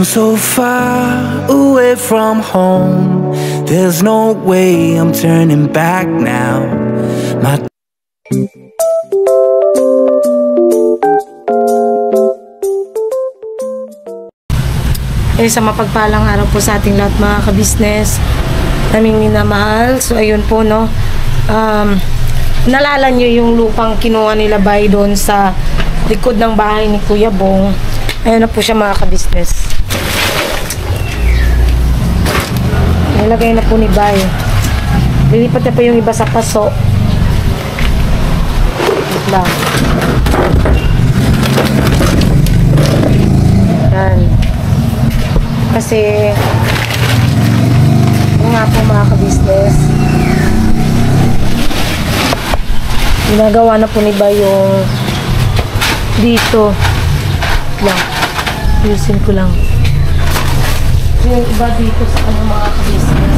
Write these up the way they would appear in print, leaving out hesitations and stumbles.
I'm so far away from home. There's no way I'm turning back now. Sa mapagpalang araw po sa ating lahat mga kabisnes, naming minamahal. So ayun po no, nalala nyo yung lupang kinuha nila Bay doon sa likod ng bahay ni Kuya Bong. Ayun na po siya mga kabisnes. Nilagay na po ni Bay. Lilipat na po yung iba sa paso. Wait lang. Yan. Kasi nga po mga kabisnes, ginagawa na po ni Bay yung dito lang. Ayusin ko lang yung iba dito sa mga kabisnes.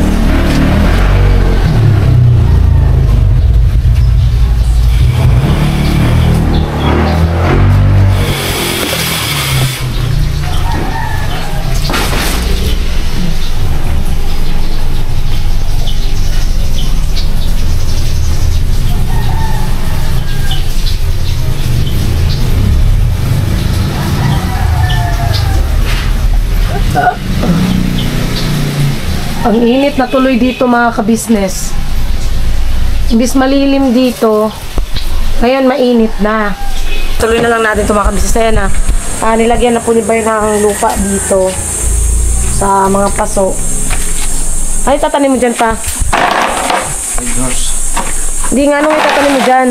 Ang init na tuloy dito mga kabisnes. Imbis malilim dito, ngayon mainit na. Tuloy na lang natin ito mga kabisnes. Ayan na. Nilagyan na po ni Bay ng lupa dito sa mga paso. Ay, tatanim mo dyan pa. Hindi nga, anong itatanim mo dyan?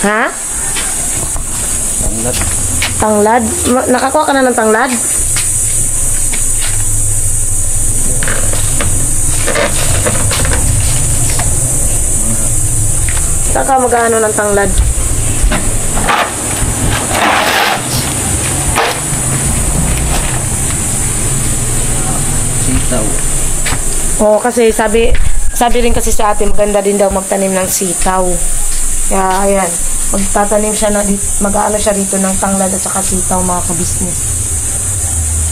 Ha? Tanglad? Nakakuha ka na ng tanglad? Saka mag-ano ng tanglad? Sitaw. Oo, kasi sabi rin kasi sa atin, maganda din daw magtanim ng sitaw. Kaya, ayan. Magtatanim siya na, mag-aano siya rito ng tanglad at saka sitaw mga kabisnes.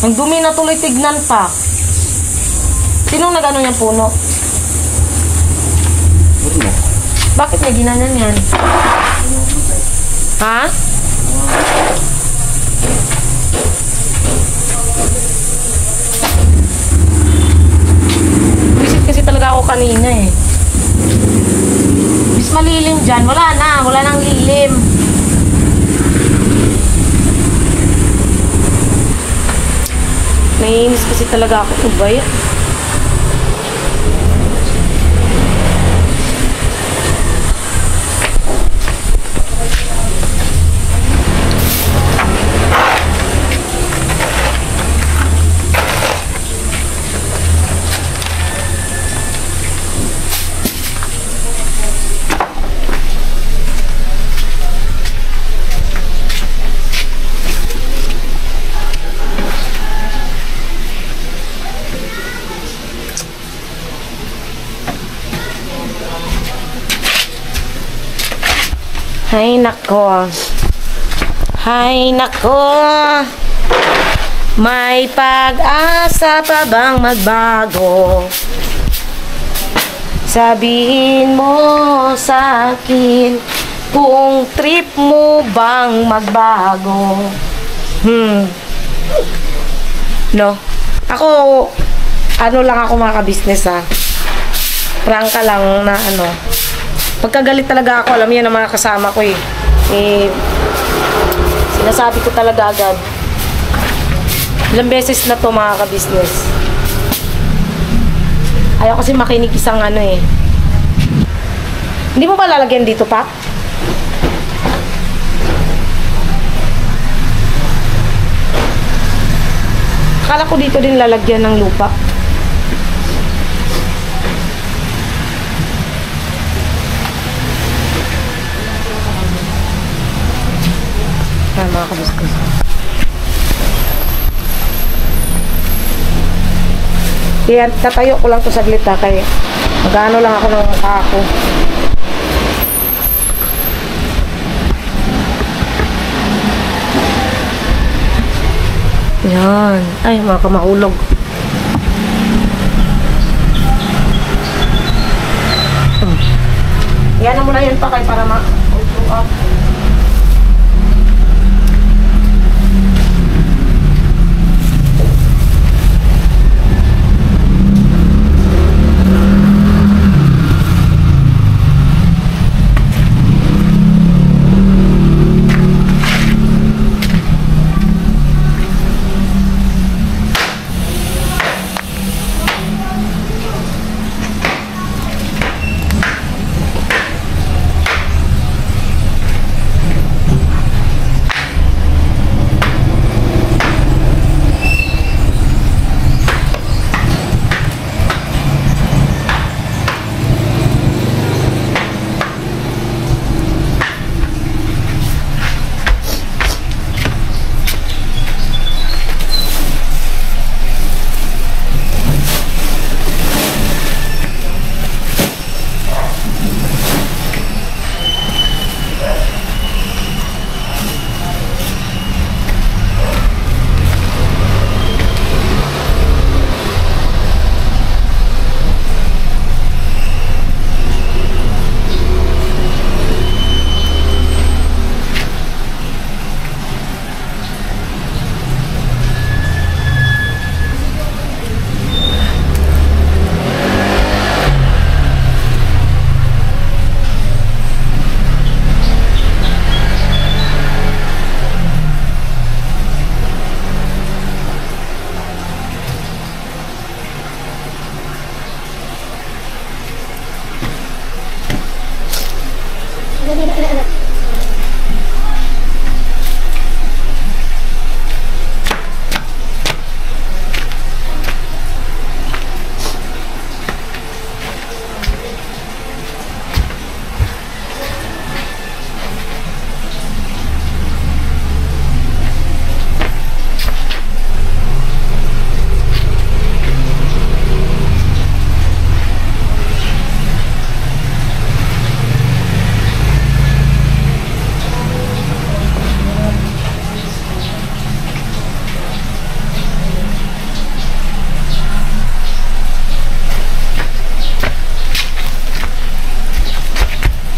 Ang dumi na tuloy tignan pa. Sinong nag-ano niyang puno? Puno. Bakit may ginanyan yan? Ha? Visit kasi talaga ako kanina eh. Bis malilim dyan. Wala nang lilim. Naiinis kasi talaga ako. Ito ba yan? Hay nako. Hay nako. May pag-asa pa bang magbago? Sabihin mo sa akin kung trip mo bang magbago. No. Ako, ano lang ako mga ka-business ha. Prangka lang na ano. Pagkagalit talaga ako, alam yan ang mga kasama ko eh. Sinasabi ko talaga agad. Ilang beses na to mga ka-business. Ayaw kasi makinig isang ano eh. Hindi mo ba lalagyan dito pa? Akala ko dito din lalagyan ng lupa. Mga kabisnes. Kaya tatayo ko lang to saglit ha, kaya mag-ano lang ako ng mukha ko. Yan. Ay, mga kamahulog. Yan mo na yun pa kay para ma-up.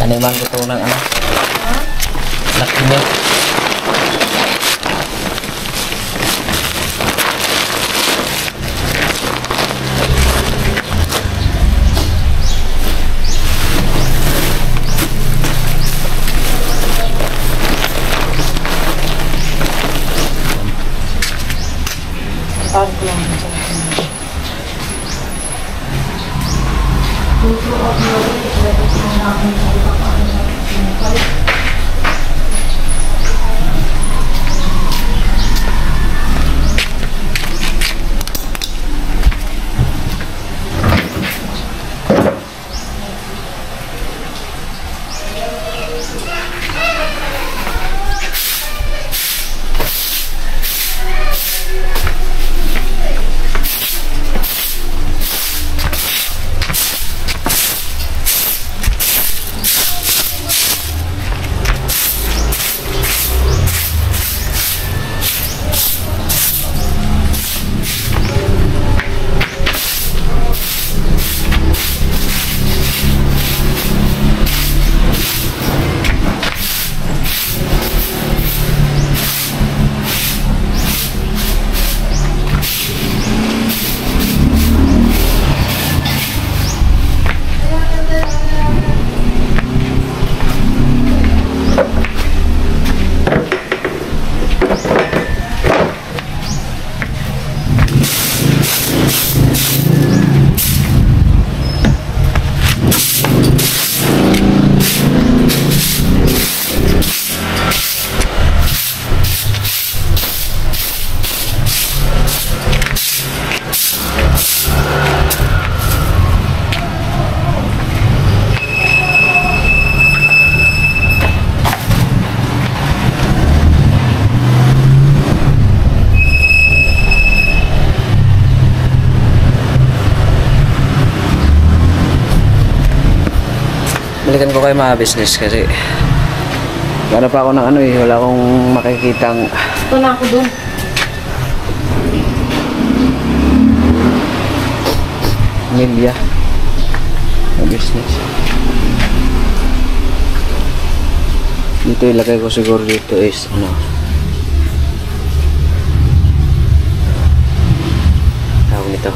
Taniman ko ito ng ano? Laki niya. Balikan ko kayo mga business kasi wala pa ako ng ano eh, wala akong makikitang. Ito na ako dun. pamilya na business. Dito ilagay ko siguro dito is ano, tawag nito,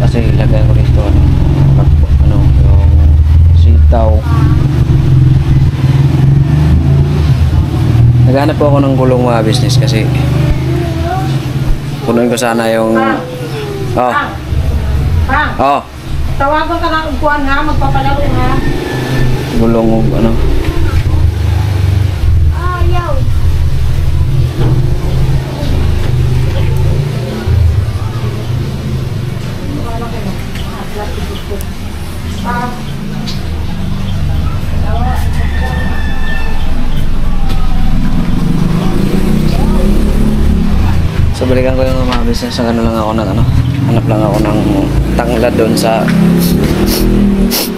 kasi ilagay ko dito ano yung sitaw. Naghanap po ako ng gulong mga business kasi punuin ko sana yung Tawagan ka na kuhan ha, magpapalaro ha. Gulong ano. Ayaw. So balikan ko yung mga business na lang ako ng ano. Hanap lang ako ng tanglad doon sa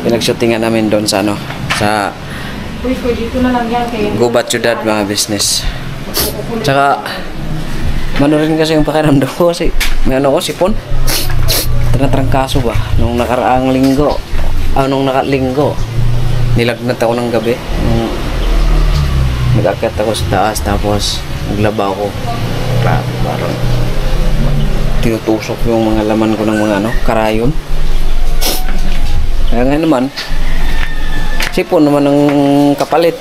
pinag-shootingan namin doon sa ano, sa Dito na lang yan kayo. Gubat Ciudad mga business. Tsaka mano rin kasi yung pakiramdam ko kasi may ano ko, sipon. Tinatrangkaso ba nung nakaraang linggo. Nung nakalinggo nilagnat ako ng gabi nung nag-akyat ako sa taas, tapos naglaba ako. Parang tinutusok yung mga laman ko ng mga ano, karayon. Kaya ngayon naman, sipon naman ng kapalit.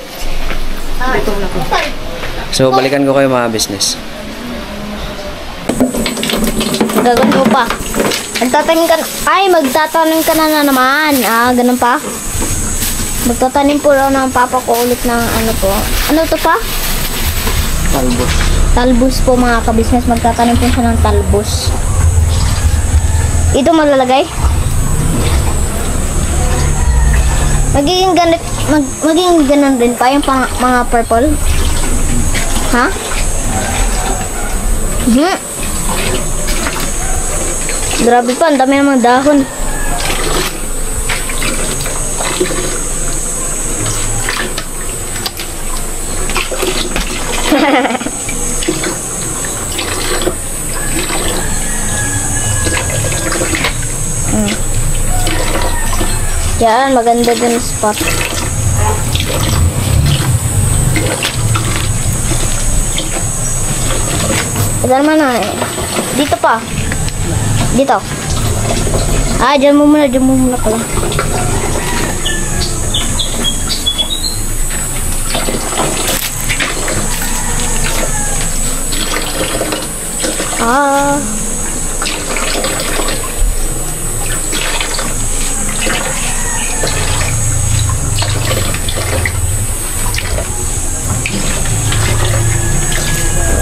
So balikan ko kayo mga business. Gagawin ko pa. Magtatanim ka na. Ay, magtatanim ka na naman. Ganun pa. Magtatanim po raw ng papa ko ulit ng ano po. Ano to pa? Talbos. Talbos po mga kabisnes. Magtatanim po siya ng talbos. Ito malalagay? Magiging ganun din pa yung mga purple? Ha? Grabe pa, ang dami ng mga dahon. Yan, maganda din spot. Ito naman na eh. Dito pa. Dito. Dyan mo muna pala.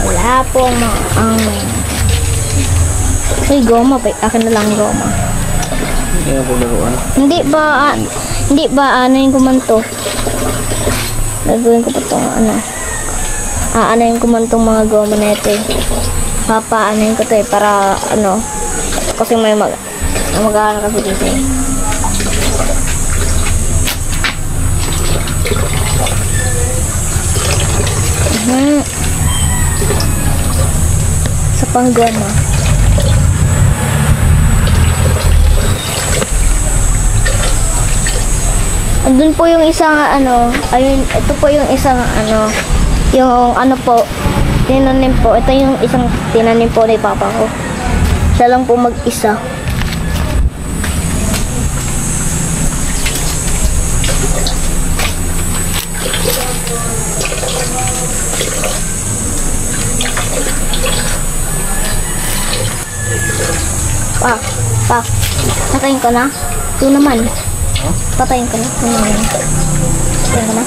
Wala po ang goma pa. Akin na lang goma. Hindi na po laruan. Hindi ba anayin ko man to? Gagawin ko pa itong ano. Anayin ko man itong mga goma na ito eh. Anayin ko to eh para ano. Kasi may mag-aana kasi dito eh. Sa panggoma. Andun po yung isang ano, ayun, ito po yung isang ano, yung ano po, tinanim po, ito yung isang tinanim po ni papa ko. Siya lang po mag-isa. Patayin ko na. Ito naman. Patayin ko na. Patayin ko na.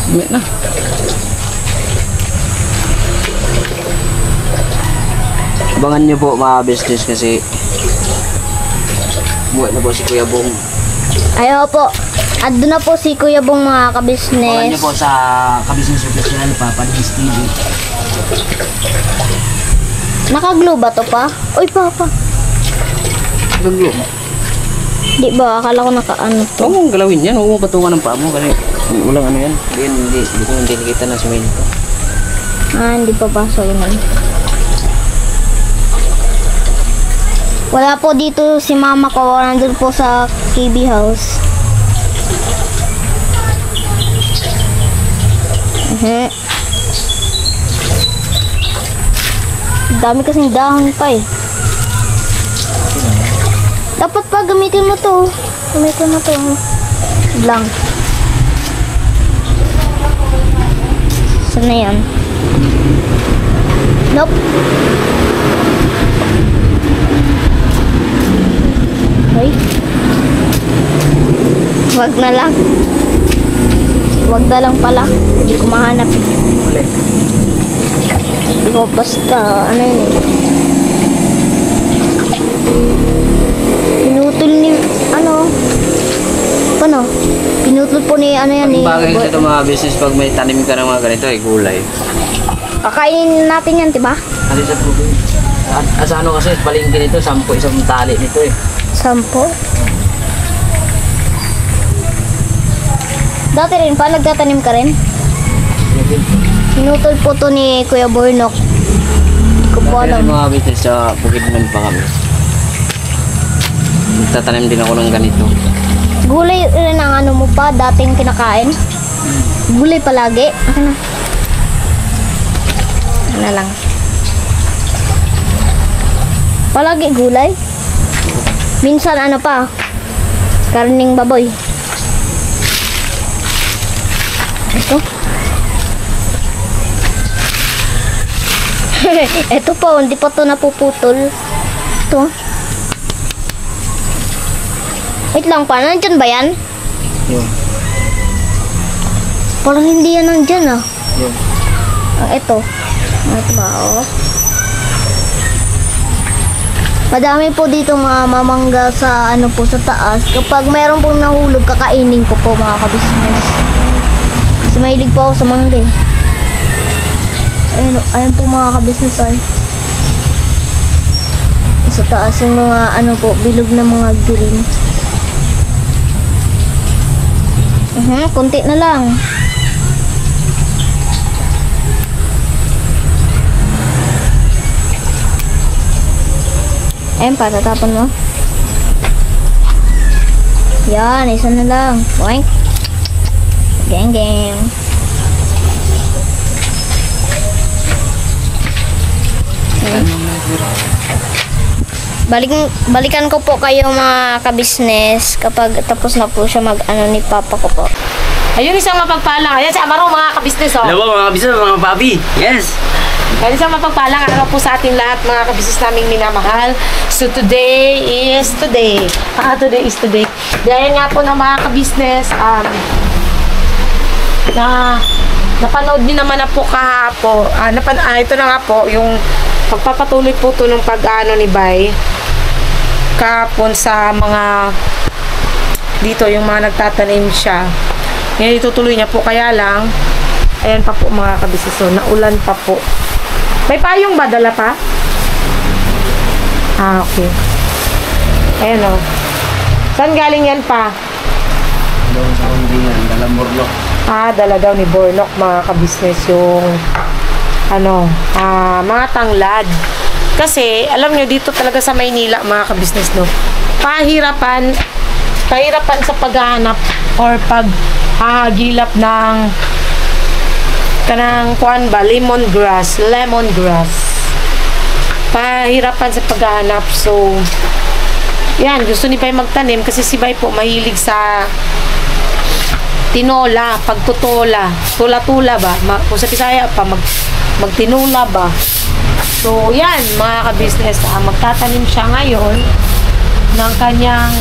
Hindi na. Abangan nyo po mga business kasi buhay na po si Kuya Bong. Ayaw po. At doon na po si Kuya Bong mga Abangan kabisnes. nyo po sa Kabisnes Official, Papa D's TV. Naka-glue ba to pa? Uy, papa. Gaglo. Di ba? Akala ko naka-ano to. Huwag mong galawin yan. Huwag mong patungan ng paa mo kasi walang ano yan. Hindi ko nakikita na semento. Hindi pa baso yun. Wala po dito si mama ko. Nandun po sa KB house. Dami kasing dahon pa eh. Dapat pa gamitin mo to. Gamitin mo to. Lang. Saan na yan? Nope. Ay. Wag na lang. Wag na lang pala. Hindi ko mahanap. Ulit. Hindi ko basta. Ano yun eh. Pinutol ni, ano? Paano? Pinutol po ni, ano yan Ang eh. bagay sa itong mga business pag may tanim ka ng mga ganito ay gulay. Kakainin natin yan, diba? Ano sa tubig? At sa ano kasi, palingkin nito, 10 isang tali nito eh. 10. Dati rin pa, nagtatanim ka rin? Pinutol po to ni Kuya Bornok. Hindi ko po Dati alam. rin mga business sa Bukidnon pa kami. Nagtatanim din ako ng ganito. Gulay rin ang ano mo pa, dating kinakain. Gulay palagi. Ano? Ano lang. Palagi gulay. Minsan ano pa, karning baboy. Ito. Ito po, hindi pa to napuputol. Ito. Wait lang pa, nandyan ba yan? Yun. Parang hindi yan nandyan ah. Yun. Ito. Ito ba oh. Madami po dito mga mamangga sa ano po sa taas. Kapag mayroon pong nahulog, kakainin ko po mga kabisnes. Kasi mahilig po ako sa mangga eh. Ayun po mga kabisnes ay. Sa taas yung mga ano po, bilog na mga green. Kunti na lang. Ayun pa, tatapon mo. Yan, isa na lang. Boink. Gang gang. Balikan ko po kayo mga kabisnes kapag tapos na po siya mag-ano ni papa ko po. Ayun, isang mapagpalang. Ayan si Amaro, mga kabisnes, oh. Hello mga business, mga papi. Yes. Ayun, isang mapagpalang araw po sa ating lahat, mga kabisnes naming minamahal. So, today is today. Today is today. Dahil nga po ng mga kabisnes, napanood din naman na po kahapon. Ito na nga po, yung pagpapatuloy po ito ng pag-ano ni Bay kahapon sa mga dito, yung mga nagtatanim siya. Ngayon itutuloy niya po, kaya lang ayan pa po mga kabisnes, so naulan pa po. May payong ba? Dala pa? Okay. Ayan o. Saan galing yan pa? Doon sa kundingan, dalang Bornok. Dala daw ni Bornok, mga kabisnes, yung mga tanglad. Kasi, alam nyo, dito talaga sa Maynila, mga kabisnes, no, pahirapan sa paghahanap or paghahagilap ng lemongrass. Pahirapan sa paghahanap. So, yan, gusto ni Bay magtanim kasi si Bay po mahilig sa tinola, pagtutola, tula-tula ba? Kung sa Bisaya pa, magtinula ba? So, yan, mga kabisnes, magtatanim siya ngayon ng kanyang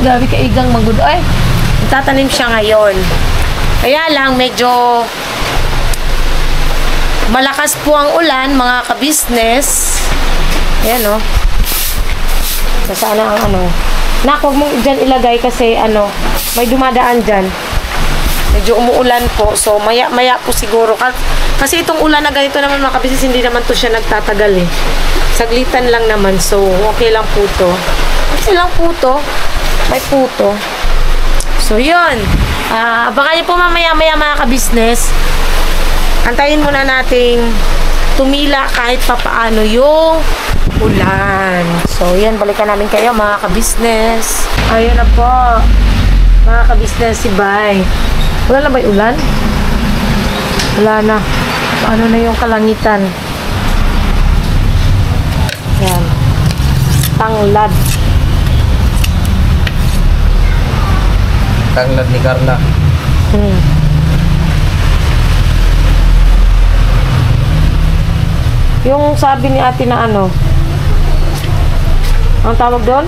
gabi kaigang magud. Ay, magtatanim siya ngayon. Kaya lang, medyo malakas po ang ulan, mga kabisnes. Ayan, oh. Sana ang Nak, huwag mong dyan ilagay kasi may dumadaan dyan. Medyo umuulan po. So, maya po siguro. Kasi itong ulan na ganito naman, mga kabisnes, hindi naman to siya nagtatagal eh. Saglitan lang naman. So, okay lang po to. Okay lang po to. May puto. So, yun. Abangan niyo po mamaya-maya, mga kabisnes. Antayin muna nating tumila kahit papaano yung ulan. So, yan, balikan namin kayo mga ka-business. Ayun na po, mga ka-business, si Bay. Wala na ba yung ulan? Wala na. Ano na yung kalangitan? Yan. Tanglad. Tanglad ni Carla. Yung sabi ni ate na ano? Ang tawag doon?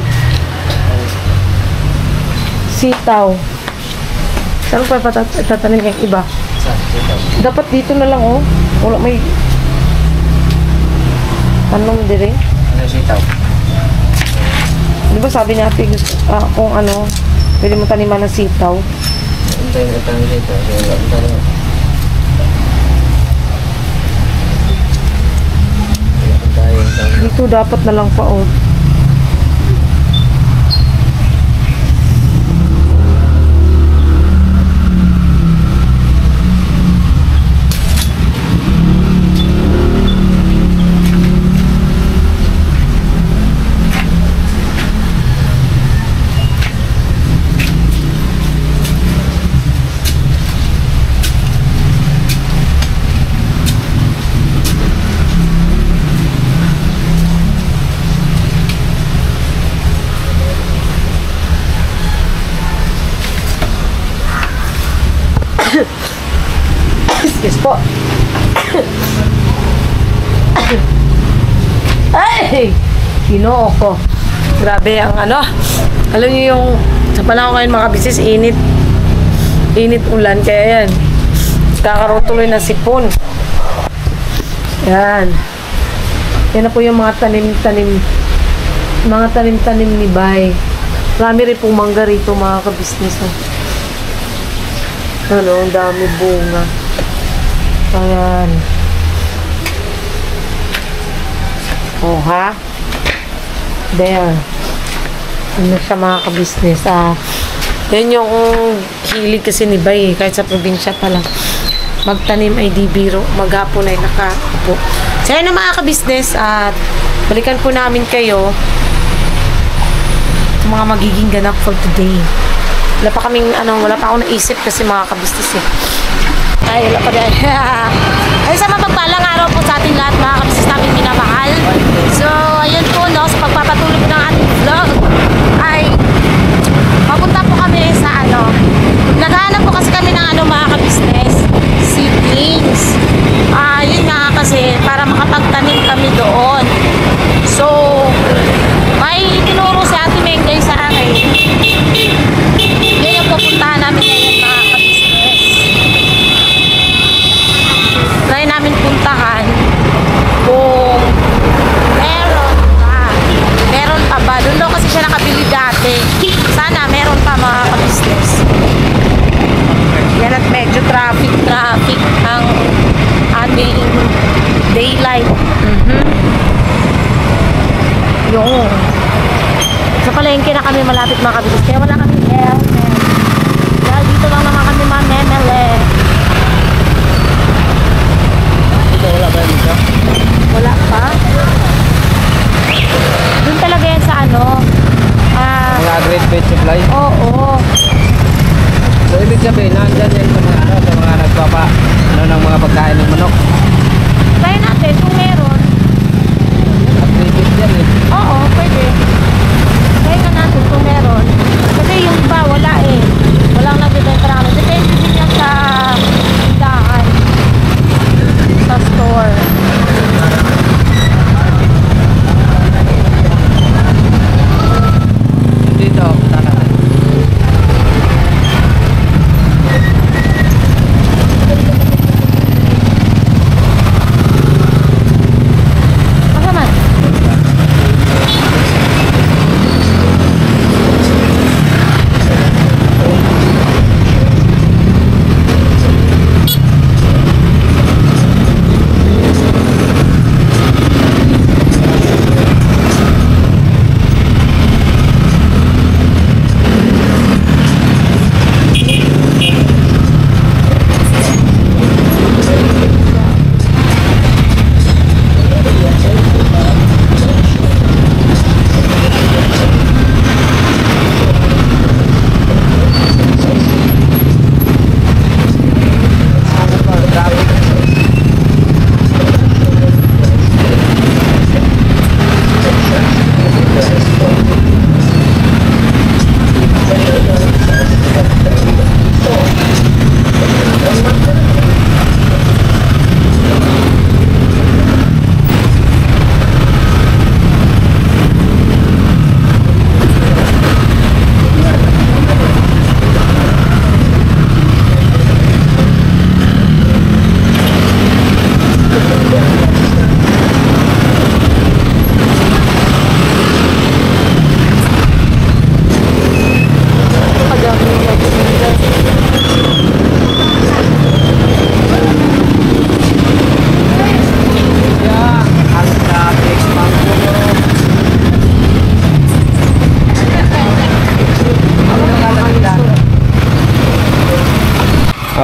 Sitaw. Saan pa tatanim yung iba? Dapat dito na lang, oh. Wala may tanong dire. Ano sitaw? Di ba sabi ni ate kung ano, pwede mo taniman ng sitaw? Ang sitaw. Dito dapat na lang pa, oh. Excuse po. Ay! Ginoo ko. Grabe ang ano. Alam niyo yung sa panahon ngayon mga business, init. Init ulan. Kaya yan. Kakaroon tuloy na sipon. Yan. Yan na po yung mga tanim-tanim. Mga tanim-tanim ni Bay. Marami rin pong mangga rito mga ka-business. Ano, ang dami bunga. Ayan. Oh, ha? There. Ano siya mga ka-business, yan yung hilig kasi ni Bay, kahit sa probinsya pa lang. Magtanim ay di biro, maghapon ay nakaupo. So, yan na mga ka-business, at balikan po namin kayo sa mga magiging ganap for today. Wala pa kaming, wala pa akong naisip kasi mga ka-business eh. Ay, wala pa din. Ay, sa mapagpalang araw po sa ating lahat, mga ka-business namin minamahal. So, ayun po, no, sa pagpapatuloy po ng ating vlog, ay, papunta po kami sa naghahanap po kasi kami ng mga ka-business, seedlings. Yun nga kasi, para makapagtanim kami doon. So, may tinuro si Ate Mengay sa akin. Yan yung pupuntahan namin ngayon mga ka-business. Try namin puntahan kung meron pa ba. Doon daw kasi siya nakabili dati. Sana meron pa mga ka-business. Yan at medyo traffic ang ating daylight. Yung sa palengke na kami malapit mga ka-business. Kaya wala kami helmet. Dahil dito lang naman kami mamemele. Wala ba yun siya? Wala pa? Doon talaga yan sa Mga great pet supply? Oo. So, ibig sabihin, nandyan yan sa mga nagpapa, ng mga pagkain ng manok. Try natin kung meron. Activity yan eh. Oo, pwede. Try na natin kung meron. Kasi yung iba, wala eh. Walang nagbibenta namin. Depende din yan sa tindahan. Sa store. Dito, punta natin.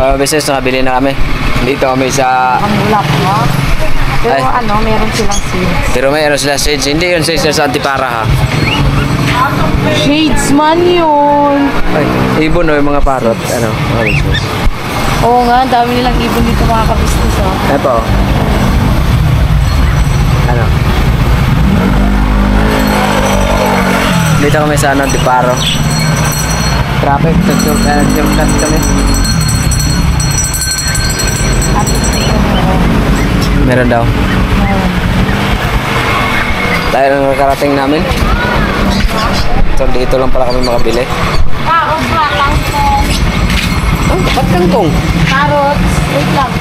Mga business, nakabili na kami. Dito kami sa... Kami wala pa. Pero Ay. meron silang seeds. Pero mayroon sila shades. Hindi yun shades sa antipara ha. Shades man yun. Ay, ibon o yung mga parrot. Ano, mga business. Oo nga, dami nilang ibon dito mga ka-business. Oh. Ito. Ano? Dito kami sa Antiparo. Traffic, nag-shortcut kami. Meron daw. Tayo na nakarating namin. So dito lang pala kami makabili. Okra, kangkong. Oh, ba't kangkong? Carrots. Wait lang.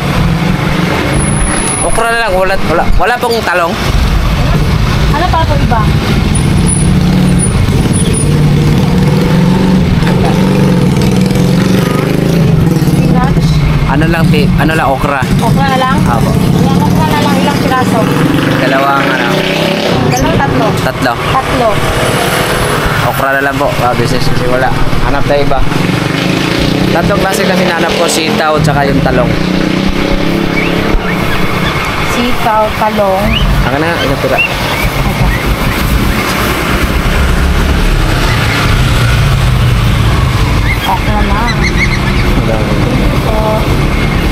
Okra na lang, wala pong talong. Ano pa ito iba? Spinach. Ano lang okra. Okra na lang? Apo. Yan, okra na lang. Ilang piraso? Dalawang Tatlo. tatlo. Tatlo. Okra na lang po, business kasi wala. Hanap tayo iba. Tatlong klase kasi nanap ko, sitaw tsaka yung talong. Sitaw, talong. Ang na, ilang tira. Okra lang.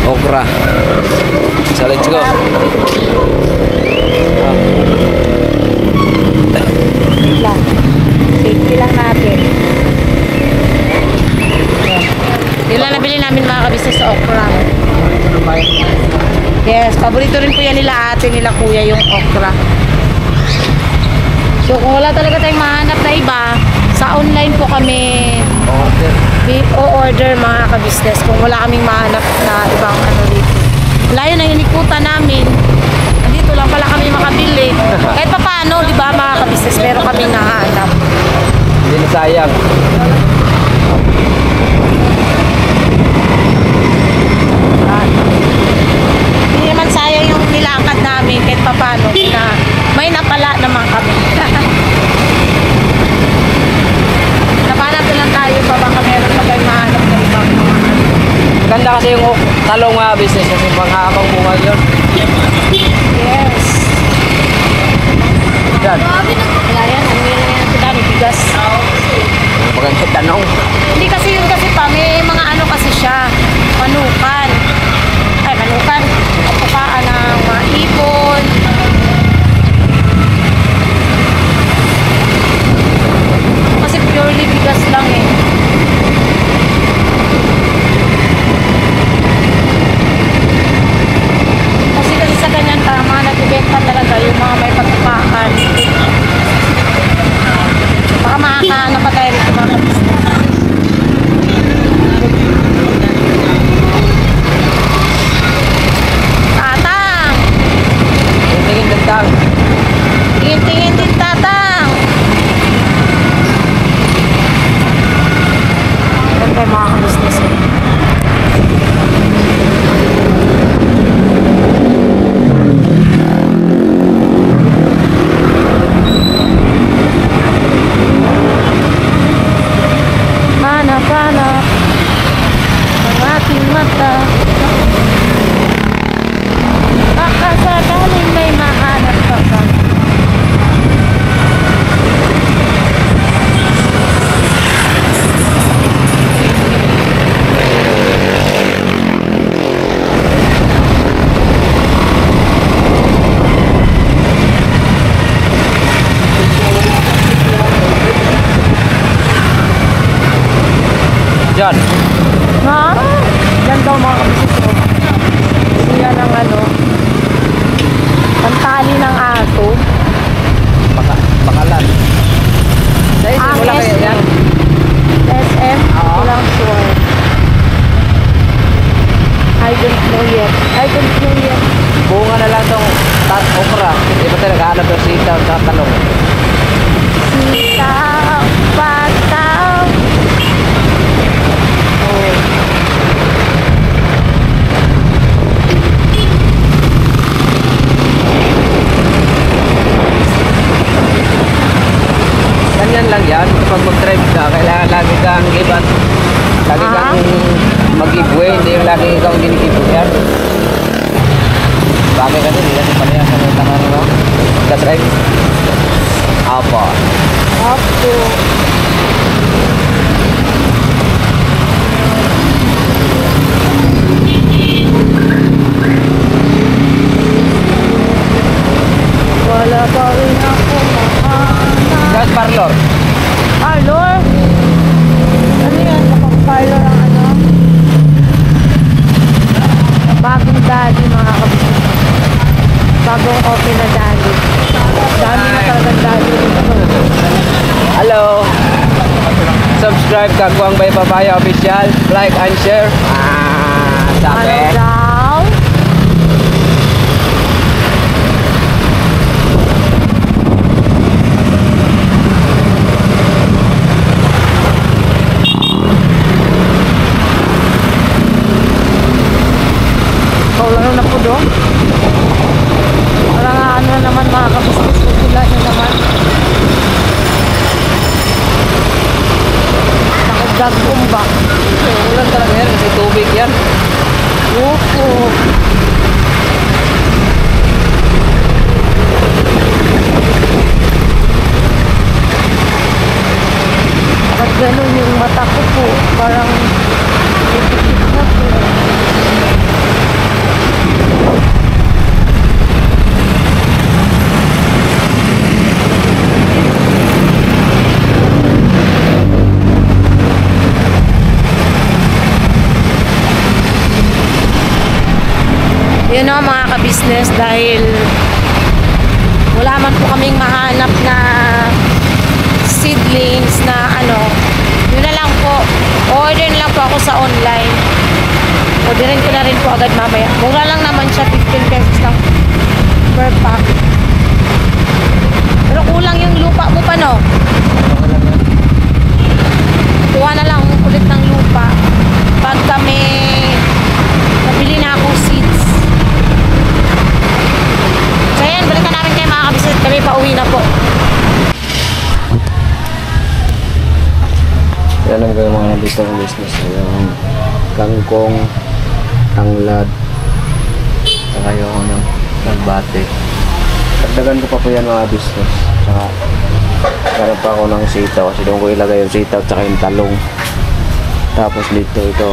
Okra. So let's go. Wait lang. Safety lang natin. Yun lang nabili namin mga kabisnes sa okra. Yes, paborito rin po yan nila ate, nila kuya yung okra. So kung wala talaga tayong mahanap na iba, sa online po kami o-order mga kabisnes kung wala kaming mahanap na ibang ano dito. Layo na yung ikutan namin. Dito lang pala kami makabili. Kahit pa paano, di ba mga kabisnes, meron kami nahanap. Hindi na sayang. Hindi naman sayang yung nilakad namin kahit pa paano na may napala naman kami. Napanap lang tayo pa baka meron pa tayong mahanap na ibang mga ano. Ganda kasi yung talong business kasi panghabang bunga yun. Yes. Yan. Kaya yan, ano yan ito dami, bigas. Magandang tanong. Hindi kasi yun kasi pa, may mga ano kasi siya, manukan. Ay, manukan. Pagpakaan ng mga ipon. Kasi purely bigas lang eh. Kasi sa ganyan mga nagbibenta talaga yung mga may pagpakaan. Baka makakahanap pa tayo rito mga kabisnes. Tatang! Tingin dagdag. Tingin-tingin din tatang! Ito tayo mga kabisnes. Hanap-hanap ang ating mata. Baka sakaling may mahanap ka pa. Diyan. Ha? Yan daw mga kabisnes. Sila ng ano, pantali ng ato. Bakalan. Dahil wala kayo SM. yan. SM? Oo. Walang sure. I don't know yet. Bunga na lang itong okra. Hindi pa tayo naghahanap ng sitaw at talong. Sitaw, pataw. Oh. Ganyan lang yan. Kapag mag-drive ka, kailangan lagi kang give at lagi kang mag-give way. Hindi yung lagi nag-drive? Apa? Opo. Wala pa rin ako makahanap. Gas parlor. Parlor? Ano yan? Parlor ang ano? Bagong dali mga kabisnes. Bagong open na dali. Dami na talagang dali dito. Hello. Subscribe Kagwang by Papaya Official. Like and share. Sabi. Ano daw? Kaulan na po doon. Parang ano naman mga kabisnes. Sila na naman. Nakagagong ba? Ulan talaga yan kasi tubig yan. Opo. Bakit ganun yung mata ko po? Parang nipikit na po. Yun o mga ka-business, dahil wala man po kaming mahanap na seedlings na ano, yun na lang po, order na lang po ako sa online. Orderin ko na rin po agad mamaya. Mura lang naman siya, 15 pesos lang per pack. Pero kulang yung lupa mo pa, no? Kuha na lang ulit ng lupa pag kami nabili na akong seeds. So yan, balikan namin kayo mga kabisnes. Kami pauwi na po. Yan ang gawin mga dito ng business. Yung kangkong, tanglad, saka yung nagbate. Dagdagan ko pa po yan mga business. Saka karoon pa ako ng sitaw kasi doon ko ilagay yung sitaw at saka yung talong. Tapos dito ito.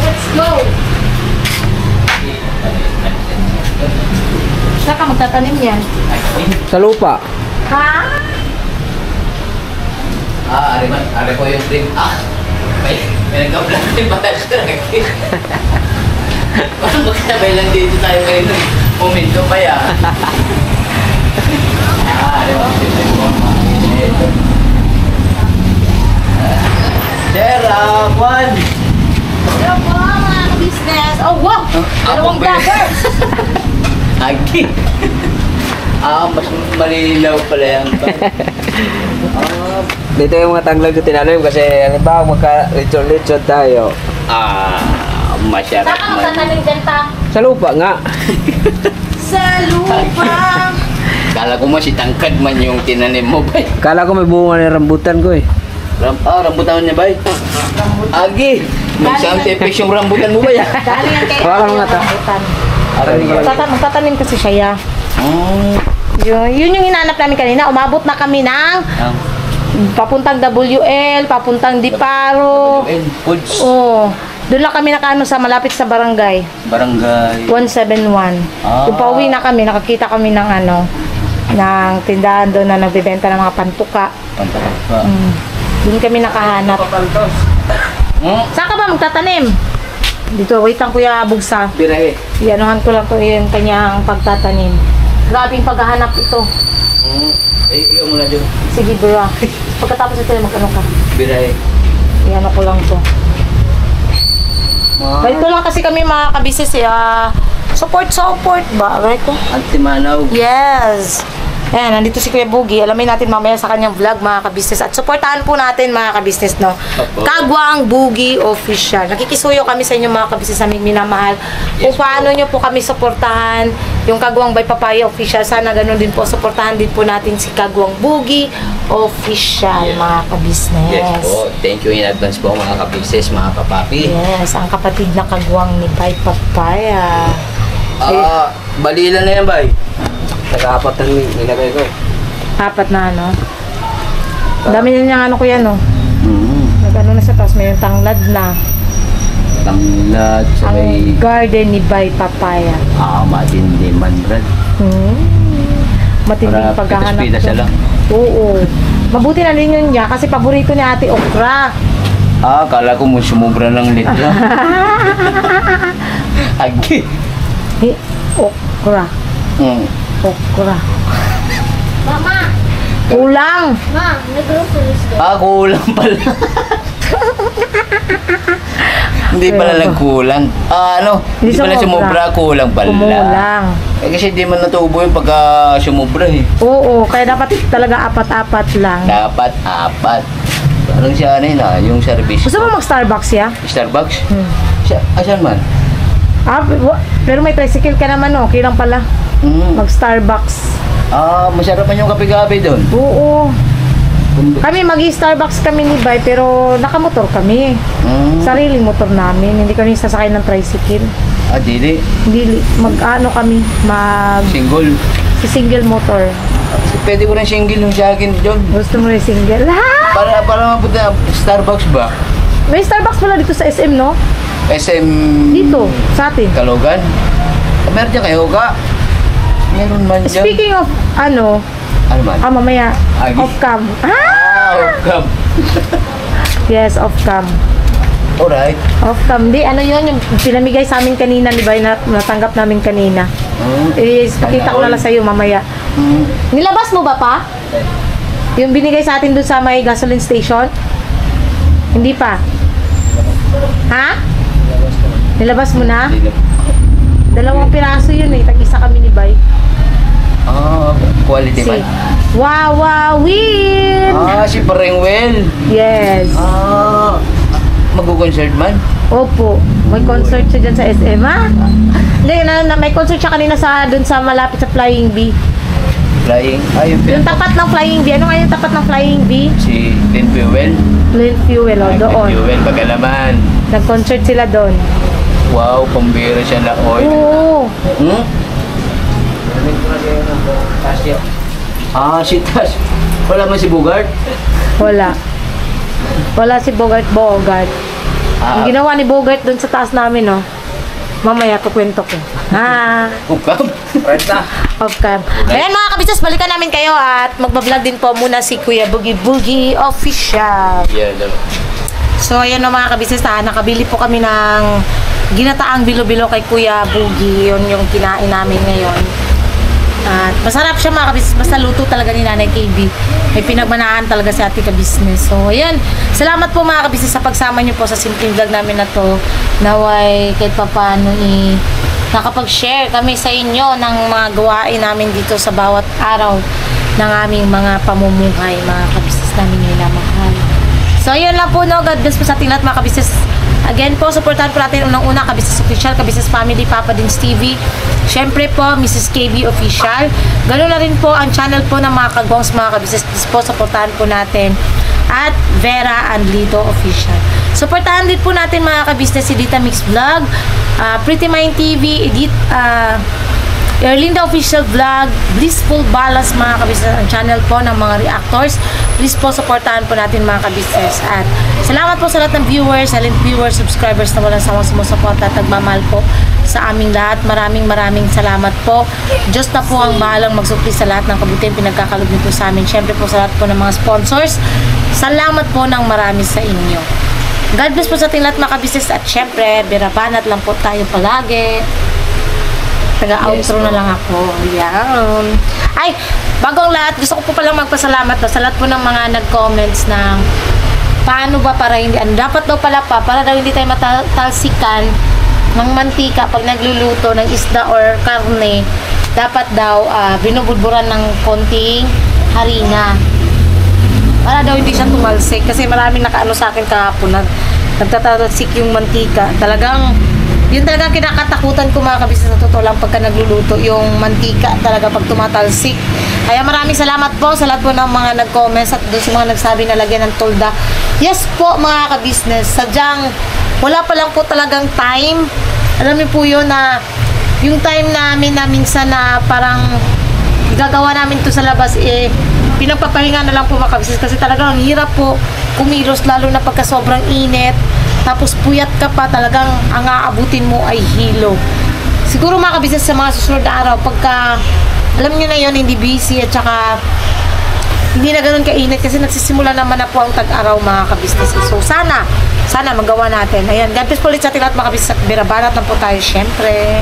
Let's go! Saan ka magtatanim yan? Sa lupa. Ha? Ari ko yung drink. May nagka-vlog din ba tayo sa nag-drink? Parang magkasabay lang dito tayo ngayon ng momento pa yan. Ari ko yung drink mo. Sarah, Juan! Hello po mga ka-business. Oh wow! Dalawang vloggers! Agi! Mas malinaw pala yan. Dito yung mga tanglad ko tinanim kasi ano ba magka-lechon-lechon tayo. Masarap Saan ka magtatanim dyan pa? Sa lupa nga. Sa lupa! Kala ko si tangkad man yung tinanim mo, bay. Kala ko may bunga ng rambutan ko eh. Rambutan niya, bay. Agi! May sound effects yung rambutan mo, bay. Dali yan kay Wala Ate mga yung ta. rambutan. Aray ko. Magtatanim kasi siya. Yun yung hinanap namin kanina. Umabot na kami ng papuntang WL, papuntang Diparo. Foods. Oh, doon lang kami nakaano sa malapit sa barangay. Barangay. 171. Yung pauwi na kami, nakakita kami ng ano, ng tindahan doon na nagbebenta ng mga pantuka. Pantakas. Doon kami nakahanap. Saan ka ba magtatanim? Dito, wait lang Kuya Bugsa. Birahe. Ianuhan ko lang to yung kanyang pagtatanim. Grabing paghahanap ito. Ikaw muna dyan. Sige bro. Pagkatapos ito, mag-ano ka. Birahe. Iano ko lang to. Ganito lang kasi kami mga kabisnes eh. Support ba? Aray ko. Antimanaw. Yes. Ayan, nandito si Kuya Boogie. Alamin natin mamaya sa kanyang vlog, mga kabisnes. At supportahan po natin, mga kabisnes, no? Kagwang Boogie Official. Nakikisuyo kami sa inyo, mga kabisnes, aming minamahal. Kung paano nyo po kami supportahan, yung Kagwang by Papaya Official. Sana ganun din po, supportahan din po natin si Kagwang Boogie Official, mga kabisnes. Yes po. Thank you in advance po, mga kabisnes, mga kapapi. Yes, ang kapatid na Kagwang ni Bay Papaya. Balila na yan, bay. Nag-aapat na nilagay ko. Apat na ano. Dami na niyang ano ko yan, no? Nag-ano na sa taas, may tanglad na. Tanglad sa may... Ang garden ni Bay Papaya. matindi man, Brad. Matinding Para paghahanap pitas-pitas siya lang. Oo. Mabuti na rin yun niya kasi paborito ni Ate Okra. Kala ko mo sumubra ng litro. Agi. Okra. Okra. Mama! Kulang! Ma, nag-groceries ka. Kulang pala. Hindi pala nagkulang. Hindi pala sumubra, kulang pala. Kumulang. Kasi di man natubo yung pagka sumubra eh. Oo, kaya dapat talaga apat-apat lang. Dapat apat. Parang siya yung service. Gusto mo mag-Starbucks ya? Starbucks? Asan man? Pero may tricycle ka naman, okay lang pala. Mag-Starbucks. Masarap man yung kape-kape doon. Oo. Kami mag-Starbucks kami ni Bay, pero nakamotor kami. Sariling motor namin, hindi kami sasakay ng tricycle. Dili? Hindi, mag-ano kami, Single? single motor. Pwede ko ng single yung sa akin doon. Gusto mo na yung single? Para mapunta Starbucks ba? May Starbucks pala dito sa SM, no? SM... Dito, sa atin. Kalogan? Meron dyan kayo ka? Meron man dyan. Speaking of, ano man? mamaya, Agi. off-cam. Off-cam. Yes, off-cam. Alright. Off-cam. Di, ano yun, yung pinamigay sa amin kanina, di ba, na natanggap namin kanina. Pakita ko na lang sa'yo mamaya. Nilabas mo ba pa? Yung binigay sa atin doon sa may gasoline station? Hindi pa? Ha? Nilabas mo na? 2 piraso yun eh. Tag-isa kami ni Bay. Quality Si man. Wawawin! Si Parengwell. Yes. Mag-concert man? Opo. May concert siya dyan sa SM, ha? Hindi, may concert siya kanina doon sa malapit sa Flying Bee. Flying? Yung tapat ng Flying Bee. Ano nga yung tapat ng Flying Bee? Si Lynn Fuel. Lynn Fuel, doon. Fuel, Bagalaman. Nag-concert sila doon. Wow, pambira siya na oil. Oo. Si Tas. Wala man si Bogart? Wala. Wala si Bogart. Ang ginawa ni Bogart doon sa taas namin, no? Mamaya, kukwento ko. Ukam. Off-cam. Ayan mga kabisnes, balikan namin kayo at magbablog din po muna si Kuya Boogie Official. So, ayan no mga kabisnes, nakabili po kami ng ginataang bilo-bilo kay Kuya Boogie. Yun yung kinain namin ngayon. At masarap siya mga kabisnes, basta luto talaga ni Nanay KB. May pinagmanahan talaga si ate kabisnes. So, ayan. Salamat po mga kabisnes sa pagsama niyo po sa simpleng vlog namin na to. Naway kahit papaano nakapag-share kami sa inyo ng mga gawain namin dito sa bawat araw ng aming mga pamumuhay, mga kabisnes namin minamahal. So, ayun lang po, no. God bless po sa ating lahat, mga kabisnes. Again po, supportahan po natin unang-una, Kabisnes Official, Kabisnes Family, Papa Dins TV. Siyempre po, Mrs. KB Official. Ganoon na rin po ang channel po ng mga kagwangs, mga kabisnes. Please po, supportahan po natin. At Vera and Lito Official. Supportahan din po natin mga kabisnes si Dita Mix Vlog, Pretty Mind TV, Erlinda Official Vlog, Blissful Balance, mga kabisnes, ang channel po ng mga reactors. Please po, supportahan po natin mga kabisnes. At salamat po sa lahat ng viewers, silent viewers, subscribers na walang sawang sumusuporta at nagmamahal po sa aming lahat. Maraming salamat po. Diyos na po ang bahalang magsukli sa lahat ng kabutihan pinagkakalog nito sa amin. Siyempre po sa lahat po ng mga sponsors. Salamat po ng marami sa inyo. God bless po sa ating lahat mga kabisnes. At siyempre, birabanat lang po tayo palagi. Taga-outro na lang ako. Yan. Ay, bagong lahat, gusto ko po palang magpasalamat sa lahat po ng mga nag-comments ng paano ba para hindi, dapat daw pala para daw hindi tayo matalsikan ng mantika pag nagluluto ng isda or karne dapat daw binubudburan ng konting harina. Para daw hindi siya tumalsik. Kasi maraming nakaano sa akin kahapon na nagtatalsik yung mantika. Talagang, yun talaga kinakatakutan ko mga kabisnes sa totoo lang pagka nagluluto. Yung mantika talaga pag tumatalsik. Kaya maraming salamat po sa lahat po ng mga nag-comments at doon sa mga nagsabi na lagyan ng tolda. Yes po mga kabisnes. Sadyang, wala pa lang po talagang time. Alam niyo po yun na yung time namin na minsan na parang gagawa namin to sa labas pinagpapahinga na lang po mga kabisnes kasi talagang ang hirap po kumilos lalo na pagka sobrang init tapos puyat ka pa talagang ang aabutin mo ay hilo. Siguro mga kabisnes sa mga susunod na araw pagka alam nyo na yon hindi busy at saka hindi na ganun kainit kasi nagsisimula naman na po ang tag-araw mga kabisnes. So sana magawa natin. Ayan, God bless po ulit sa ating lahat mga kabisnes at birabanat na po tayo syempre.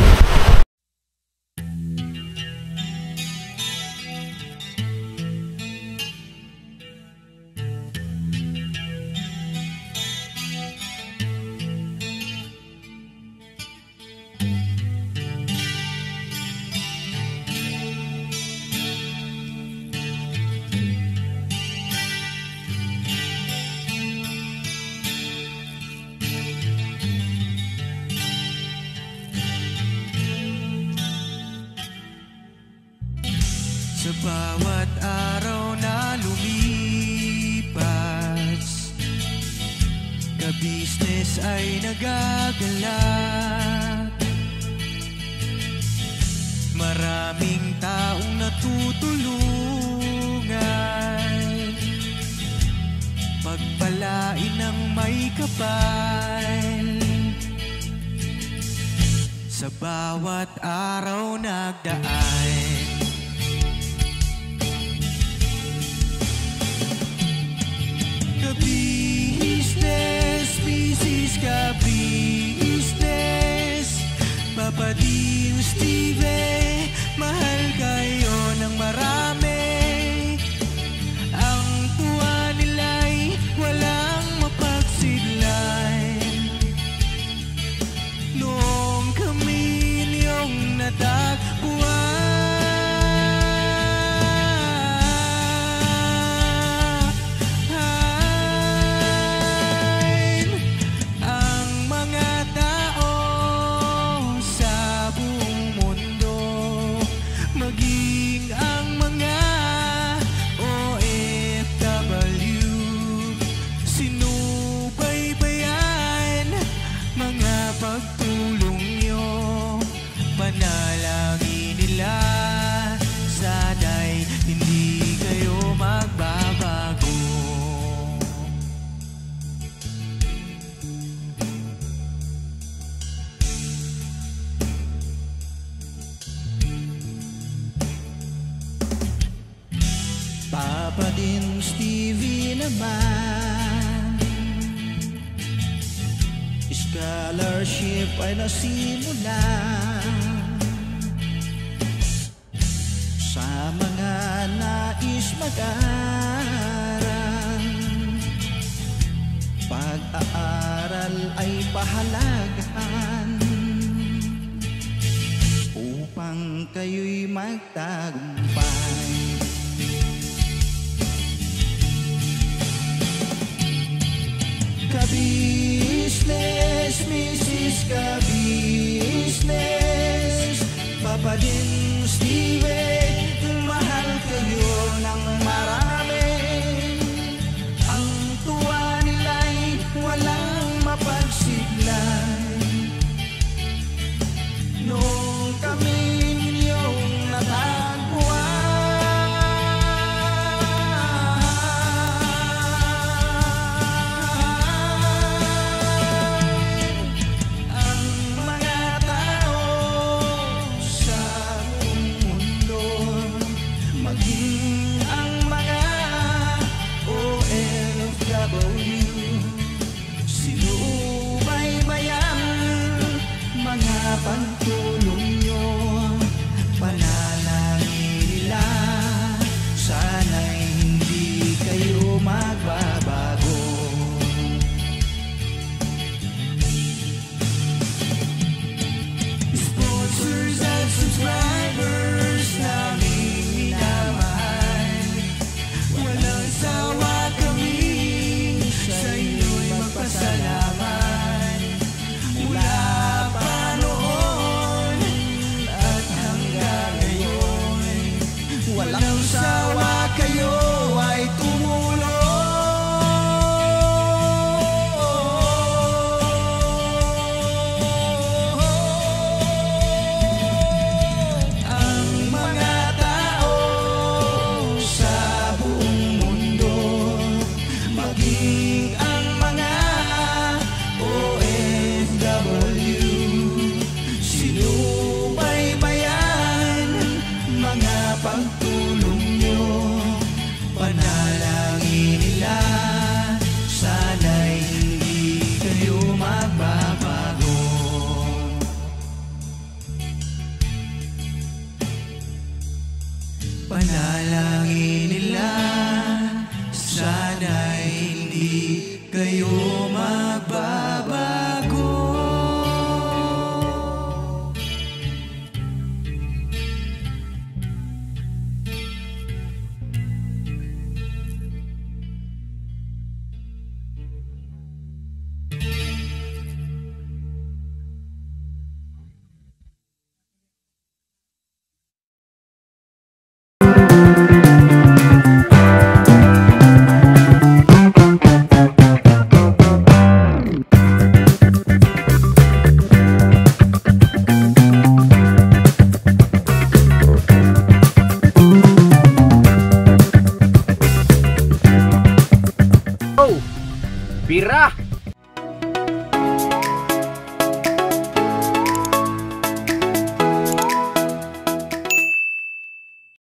Sa bawat araw na lumipas, ka-business ay nagagalak. Maraming taong natutulungan, pagpalain ng may kapal. Sa bawat araw nagdaan, ka-business, business ka-business, Papa Dio, Steve, mahal kayo ng marami. Ang tuwa nila'y walang mapagsidlan. Noong kami niyong natagpuan, Papa din Stevie naman, scholarship ay nasimulan sa mga nais mag-aral. Pag-aaral ay pahalagahan upang kayo'y magtagumpay. Ka-business, Mrs. Ka-business, Papa din Steve, mahal kayo ng marami. Ang tuwa nila'y walang mapagsiglan. Noong kami ninyong natagpuan, sinubaybayan mga pagtuloy.